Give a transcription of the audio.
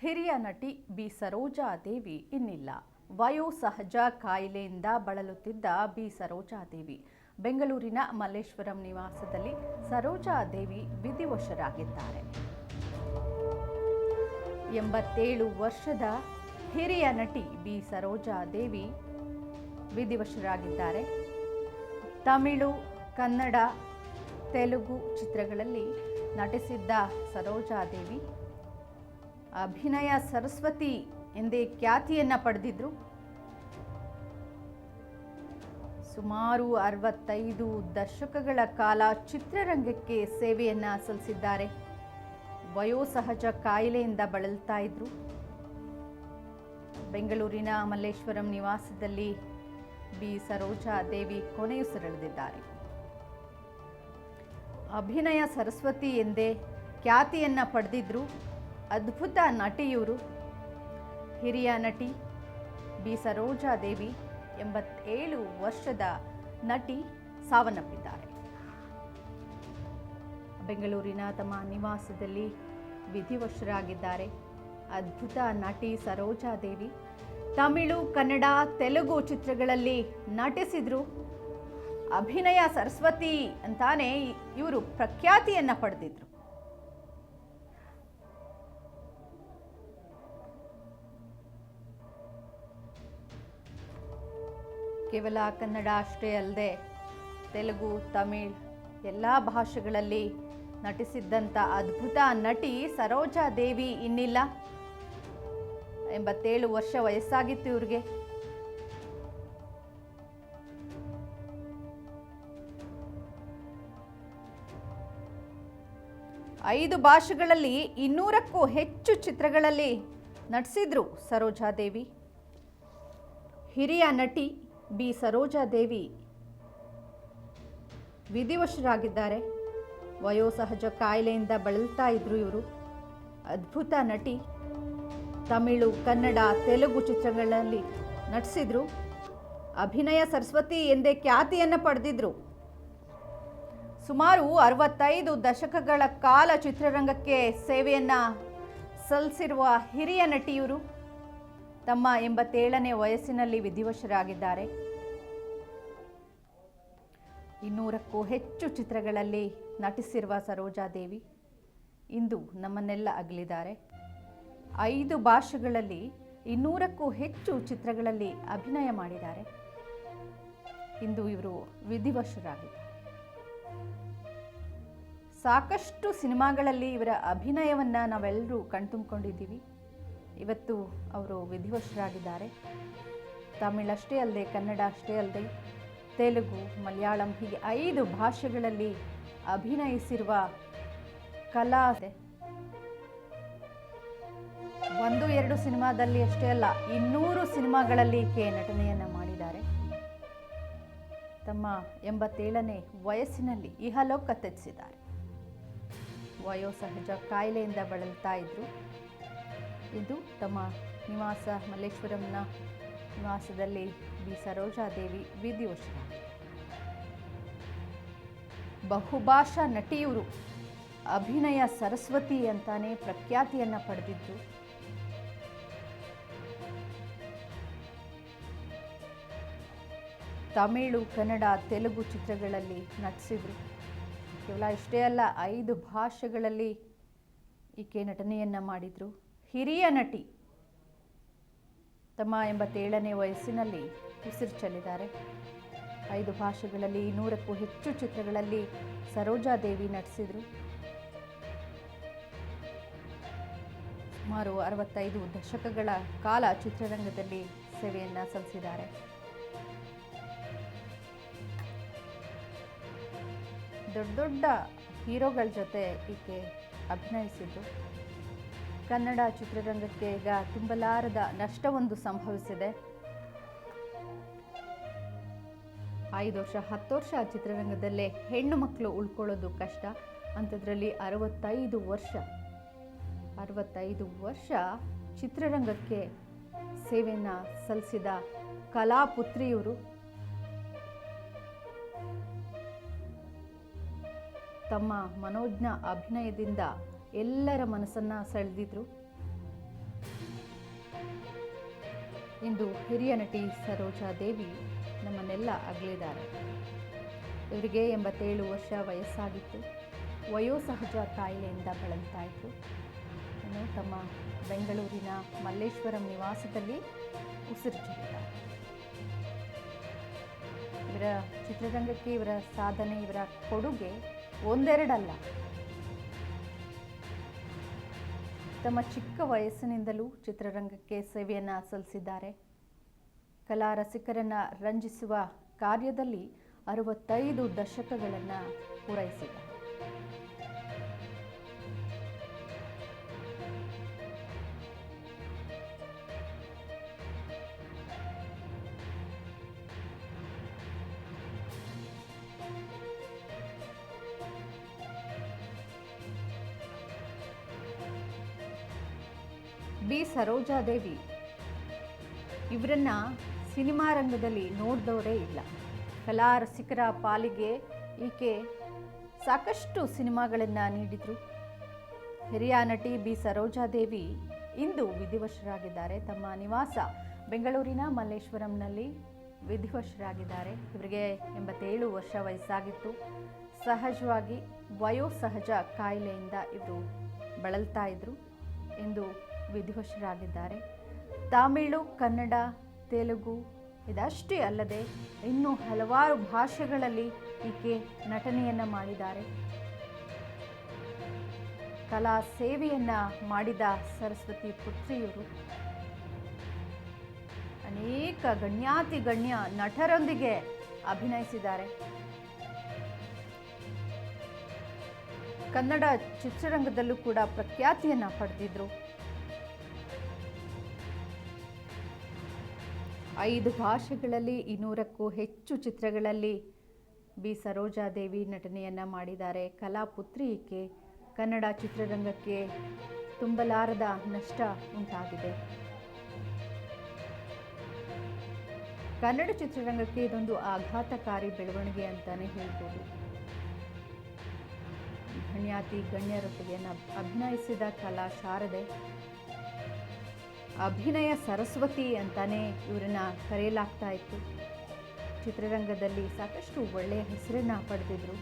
ಹಿರಿಯ ನಟಿ ಬಿ ಸರೋಜಾದೇವಿ ಇನ್ನಿಲ್ಲ. ವಯೋಸಹಜ ಕಾಯಿಲೆಯಿಂದ ಬಳಲುತ್ತಿದ್ದ ಬಿ ಸರೋಜಾದೇವಿ ಬೆಂಗಳೂರಿನ ಮಲ್ಲೇಶ್ವರಂ ನಿವಾಸದಲ್ಲಿ ಸರೋಜಾದೇವಿ ವಿಧಿವಶರಾಗಿದ್ದಾರೆ. 87 ವರ್ಷದ ಹಿರಿಯ ನಟಿ ಬಿ ಸರೋಜಾದೇವಿ ವಿಧಿವಶರಾಗಿದ್ದಾರೆ. ತಮಿಳು, ಕನ್ನಡ, ತೆಲುಗು ಚಿತ್ರಗಳಲ್ಲಿ ನಟಿಸಿದ್ದ ಸರೋಜಾದೇವಿ ಅಭಿನಯ ಸರಸ್ವತಿ ಎಂದೇ ಖ್ಯಾತಿಯನ್ನು ಪಡೆದಿದ್ರು. ಸುಮಾರು 65 ದಶಕಗಳ ಕಾಲ ಚಿತ್ರರಂಗಕ್ಕೆ ಸೇವೆಯನ್ನ ಸಲ್ಲಿಸಿದ್ದಾರೆ. ವಯೋಸಹಜ ಕಾಯಿಲೆಯಿಂದ ಬಳಲ್ತಾ ಇದ್ರು. ಬೆಂಗಳೂರಿನ ಮಲ್ಲೇಶ್ವರಂ ನಿವಾಸದಲ್ಲಿ ಬಿ ಸರೋಜಾದೇವಿ ಕೊನೆಯುಸಿರೆಳೆದಿದ್ದಾರೆ. ಅಭಿನಯ ಸರಸ್ವತಿ ಎಂದೇ ಖ್ಯಾತಿಯನ್ನ ಪಡೆದಿದ್ರು. ಅದ್ಭುತ ನಟಿಯವರು. ಹಿರಿಯ ನಟಿ ಬಿ ಸರೋಜಾದೇವಿ 87 ವರ್ಷದ ನಟಿ ಸಾವನ್ನಪ್ಪಿದ್ದಾರೆ. ಬೆಂಗಳೂರಿನ ತಮ್ಮ ನಿವಾಸದಲ್ಲಿ ವಿಧಿವಶರಾಗಿದ್ದಾರೆ. ಅದ್ಭುತ ನಟಿ ಸರೋಜಾದೇವಿ ತಮಿಳು, ಕನ್ನಡ, ತೆಲುಗು ಚಿತ್ರಗಳಲ್ಲಿ ನಟಿಸಿದ್ರು. ಅಭಿನಯ ಸರಸ್ವತಿ ಅಂತಾನೆ ಇವರು ಪ್ರಖ್ಯಾತಿಯನ್ನ ಪಡೆದಿದ್ರು. ಕೇವಲ ಕನ್ನಡ ಅಷ್ಟೇ ಅಲ್ಲದೆ ತೆಲುಗು, ತಮಿಳ್ ಎಲ್ಲ ಭಾಷೆಗಳಲ್ಲಿ ನಟಿಸಿದ್ದಂಥ ಅದ್ಭುತ ನಟಿ ಸರೋಜಾದೇವಿ ಇನ್ನಿಲ್ಲ. 87 ವರ್ಷ ವಯಸ್ಸಾಗಿತ್ತು ಇವ್ರಿಗೆ. ಐದು ಭಾಷೆಗಳಲ್ಲಿ 200ಕ್ಕೂ ಹೆಚ್ಚು ಚಿತ್ರಗಳಲ್ಲಿ ನಟಿಸಿದ್ರು ಸರೋಜಾದೇವಿ. ಹಿರಿಯ ನಟಿ ಬಿ ಸರೋಜಾದೇವಿ ವಿಧಿವಶರಾಗಿದ್ದಾರೆ. ವಯೋಸಹಜ ಕಾಯಿಲೆಯಿಂದ ಬಳಲ್ತಾ ಇದ್ರು ಇವರು. ಅದ್ಭುತ ನಟಿ. ತಮಿಳು, ಕನ್ನಡ, ತೆಲುಗು ಚಿತ್ರಗಳಲ್ಲಿ ನಟಿಸಿದ್ರು. ಅಭಿನಯ ಸರಸ್ವತಿ ಎಂದೇ ಖ್ಯಾತಿಯನ್ನು ಪಡೆದಿದ್ರು. ಸುಮಾರು 65 ದಶಕಗಳ ಕಾಲ ಚಿತ್ರರಂಗಕ್ಕೆ ಸೇವೆಯನ್ನ ಸಲ್ಲಿಸಿರುವ ಹಿರಿಯ ನಟಿಯವರು ತಮ್ಮ 87ನೇ ವಯಸ್ಸಿನಲ್ಲಿ ವಿಧಿವಶರಾಗಿದ್ದಾರೆ. 200ಕ್ಕೂ ಹೆಚ್ಚು ಚಿತ್ರಗಳಲ್ಲಿ ನಟಿಸಿರುವ ಸರೋಜಾದೇವಿ ಇಂದು ನಮ್ಮನ್ನೆಲ್ಲ ಅಗಲಿದ್ದಾರೆ. 5 ಭಾಷೆಗಳಲ್ಲಿ 200ಕ್ಕೂ ಹೆಚ್ಚು ಚಿತ್ರಗಳಲ್ಲಿ ಅಭಿನಯ ಮಾಡಿದ್ದಾರೆ. ಇಂದು ಇವರು ವಿಧಿವಶರಾಗಿದ್ದಾರೆ. ಸಾಕಷ್ಟು ಸಿನಿಮಾಗಳಲ್ಲಿ ಇವರ ಅಭಿನಯವನ್ನು ನಾವೆಲ್ಲರೂ ಕಣ್ತುಂಬಿಕೊಂಡಿದ್ದೀವಿ. ಇವತ್ತು ಅವರು ವಿಧಿವಶರಾಗಿದ್ದಾರೆ. ತಮಿಳಷ್ಟೇ ಅಲ್ಲದೆ, ಕನ್ನಡ ಅಷ್ಟೇ ಅಲ್ಲದೆ, ತೆಲುಗು, ಮಲಯಾಳಂ ಹೀಗೆ 5 ಭಾಷೆಗಳಲ್ಲಿ ಅಭಿನಯಿಸಿರುವ ಕಲಾ 1-2 ಸಿನಿಮಾದಲ್ಲಿ ಅಷ್ಟೇ ಅಲ್ಲ, 200 ಸಿನಿಮಾಗಳಲ್ಲಿ ಈಕೆ ನಟನೆಯನ್ನು ಮಾಡಿದ್ದಾರೆ. ತಮ್ಮ 87ನೇ ವಯಸ್ಸಿನಲ್ಲಿ ಇಹಲೋಕ ತ್ಯಜಿಸಿದ್ದಾರೆ. ವಯೋಸಹಜ ಕಾಯಿಲೆಯಿಂದ ಬಳಲ್ತಾ ಇದ್ರು. ಇದು ತಮ್ಮ ನಿವಾಸ ಮಲ್ಲೇಶ್ವರಂನ ನಿವಾಸದಲ್ಲಿ ಬಿ ಸರೋಜಾದೇವಿ ವಿಧಿವಶರಾಗಿದ್ದಾರೆ. ಬಹುಭಾಷಾ ನಟಿಯವರು. ಅಭಿನಯ ಸರಸ್ವತಿ ಅಂತಾನೆ ಪ್ರಖ್ಯಾತಿಯನ್ನ ಪಡೆದಿದ್ರು. ತಮಿಳು, ಕನ್ನಡ, ತೆಲುಗು ಚಿತ್ರಗಳಲ್ಲಿ ನಟಿಸಿದ್ರು. ಕೇವಲ ಇಷ್ಟೇ ಅಲ್ಲ, 5 ಭಾಷೆಗಳಲ್ಲಿ ಈಕೆ ನಟನೆಯನ್ನ ಮಾಡಿದ್ರು. ಹಿರಿಯ ನಟಿ. ತಮ್ಮ 87ನೇ ವಯಸ್ಸಿನಲ್ಲಿ ಉಸಿರು ಚೆಲ್ಲಿದ್ದಾರೆ. 5 ಭಾಷೆಗಳಲ್ಲಿ 200ಕ್ಕೂ ಹೆಚ್ಚು ಚಿತ್ರಗಳಲ್ಲಿ ಸರೋಜಾದೇವಿ ನಟಿಸಿದ್ರು. ಸುಮಾರು 65 ದಶಕಗಳ ಕಾಲ ಚಿತ್ರರಂಗದಲ್ಲಿ ಸೇವೆಯನ್ನ ಸಲ್ಲಿಸಿದ್ದಾರೆ. ದೊಡ್ಡ ದೊಡ್ಡ ಹೀರೋಗಳ ಜೊತೆ ಈಕೆ ಅಭಿನಯಿಸಿದ್ದು. ಕನ್ನಡ ಚಿತ್ರರಂಗಕ್ಕೆ ಈಗ ತುಂಬಲಾರದ ನಷ್ಟವೊಂದು ಸಂಭವಿಸಿದೆ. 5 ವರ್ಷ 10 ವರ್ಷ ಚಿತ್ರರಂಗದಲ್ಲೇ ಹೆಣ್ಣು ಮಕ್ಕಳು ಉಳ್ಕೊಳ್ಳೋದು ಕಷ್ಟ. ಅಂಥದ್ರಲ್ಲಿ 65 ವರ್ಷ ಚಿತ್ರರಂಗಕ್ಕೆ ಸೇವೆಯನ್ನು ಸಲ್ಲಿಸಿದ ಕಲಾಪುತ್ರಿಯವರು ತಮ್ಮ ಮನೋಜ್ಞ ಅಭಿನಯದಿಂದ ಎಲ್ಲರ ಮನಸ್ಸನ್ನು ಸೆಳೆದಿದ್ರು. ಇಂದು ಹಿರಿಯ ನಟಿ ಸರೋಜಾ ದೇವಿ ನಮ್ಮನ್ನೆಲ್ಲ ಅಗಲಿದ್ದಾರೆ. ಇವರಿಗೆ 87 ವರ್ಷ ವಯಸ್ಸಾಗಿತ್ತು. ವಯೋಸಹಜ ಕಾಯಿಲೆಯಿಂದ ಬಳಲ್ತಾ ಇದ್ರು. ಇನ್ನು ತಮ್ಮ ಬೆಂಗಳೂರಿನ ಮಲ್ಲೇಶ್ವರಂ ನಿವಾಸದಲ್ಲಿ ಉಸಿರುಚಿದ್ದಾರೆ. ಇವರ ಚಿತ್ರರಂಗಕ್ಕೆ ಇವರ ಸಾಧನೆ, ಇವರ ಕೊಡುಗೆ ಒಂದೆರಡಲ್ಲ. ತಮ್ಮ ಚಿಕ್ಕ ವಯಸ್ಸಿನಿಂದಲೂ ಚಿತ್ರರಂಗಕ್ಕೆ ಸೇವೆಯನ್ನು ಸಲ್ಲಿಸಿದ್ದಾರೆ. ಕಲಾ ರಸಿಕರನ್ನ ರಂಜಿಸುವ ಕಾರ್ಯದಲ್ಲಿ 65 ದಶಕಗಳನ್ನು ಪೂರೈಸಿದ್ದಾರೆ. ಬಿ ಸರೋಜಾದೇವಿ ಇವರನ್ನ ಸಿನಿಮಾ ರಂಗದಲ್ಲಿ ನೋಡಿದವರೇ ಇಲ್ಲ. ಕಲಾ ರಸಿಕರ ಪಾಲಿಗೆ ಈಕೆ ಸಾಕಷ್ಟು ಸಿನಿಮಾಗಳನ್ನು ನೀಡಿದರು. ಹಿರಿಯ ನಟಿ ಬಿ ಸರೋಜಾದೇವಿ ಇಂದು ವಿಧಿವಶರಾಗಿದ್ದಾರೆ. ತಮ್ಮ ನಿವಾಸ ಬೆಂಗಳೂರಿನ ಮಲ್ಲೇಶ್ವರಂನಲ್ಲಿ ವಿಧಿವಶರಾಗಿದ್ದಾರೆ. ಇವರಿಗೆ 87 ವರ್ಷ ವಯಸ್ಸಾಗಿತ್ತು. ಸಹಜವಾಗಿ ವಯೋಸಹಜ ಕಾಯಿಲೆಯಿಂದ ಇವರು ಬಳಲ್ತಾ ಇದ್ರು. ಇಂದು ವಿಧಿವಶರಾಗಿದ್ದಾರೆ. ತಮಿಳು, ಕನ್ನಡ, ತೆಲುಗು ಇದಷ್ಟೇ ಅಲ್ಲದೆ ಇನ್ನೂ ಹಲವಾರು ಭಾಷೆಗಳಲ್ಲಿ ಈಕೆ ನಟನೆಯನ್ನು ಮಾಡಿದ್ದಾರೆ. ಕಲಾ ಸೇವೆಯನ್ನ ಮಾಡಿದ ಸರಸ್ವತಿ ಪುತ್ರಿಯವರು ಅನೇಕ ಗಣ್ಯಾತಿ ಗಣ್ಯ ನಟರೊಂದಿಗೆ ಅಭಿನಯಿಸಿದ್ದಾರೆ. ಕನ್ನಡ ಚಿತ್ರರಂಗದಲ್ಲೂ ಕೂಡ ಪ್ರಖ್ಯಾತಿಯನ್ನ ಪಡೆದಿದ್ರು. 5 ಭಾಷೆಗಳಲ್ಲಿ 200ಕ್ಕೂ ಹೆಚ್ಚು ಚಿತ್ರಗಳಲ್ಲಿ ಬಿ ಸರೋಜಾದೇವಿ ನಟನೆಯನ್ನು ಮಾಡಿದ್ದಾರೆ. ಕಲಾಪುತ್ರಿ ಈಕೆ. ಕನ್ನಡ ಚಿತ್ರರಂಗಕ್ಕೆ ತುಂಬಲಾರದ ನಷ್ಟ ಉಂಟಾಗಿದೆ. ಕನ್ನಡ ಚಿತ್ರರಂಗಕ್ಕೆ ಇದೊಂದು ಆಘಾತಕಾರಿ ಬೆಳವಣಿಗೆ ಅಂತಾನೆ ಹೇಳ್ಬೋದು. ಗಣ್ಯಾತಿ ಗಣ್ಯರೊಟ್ಟಿಗೆ ಅಭಿನಯಿಸಿದ ಕಲಾ ಶಾರದೆ, ಅಭಿನಯ ಸರಸ್ವತಿ ಅಂತಾನೆ ಇವರನ್ನ ಕರೆಯಲಾಗ್ತಾ ಇತ್ತು. ಚಿತ್ರರಂಗದಲ್ಲಿ ಸಾಕಷ್ಟು ಒಳ್ಳೆಯ ಹೆಸರನ್ನ ಪಡೆದಿದ್ರು.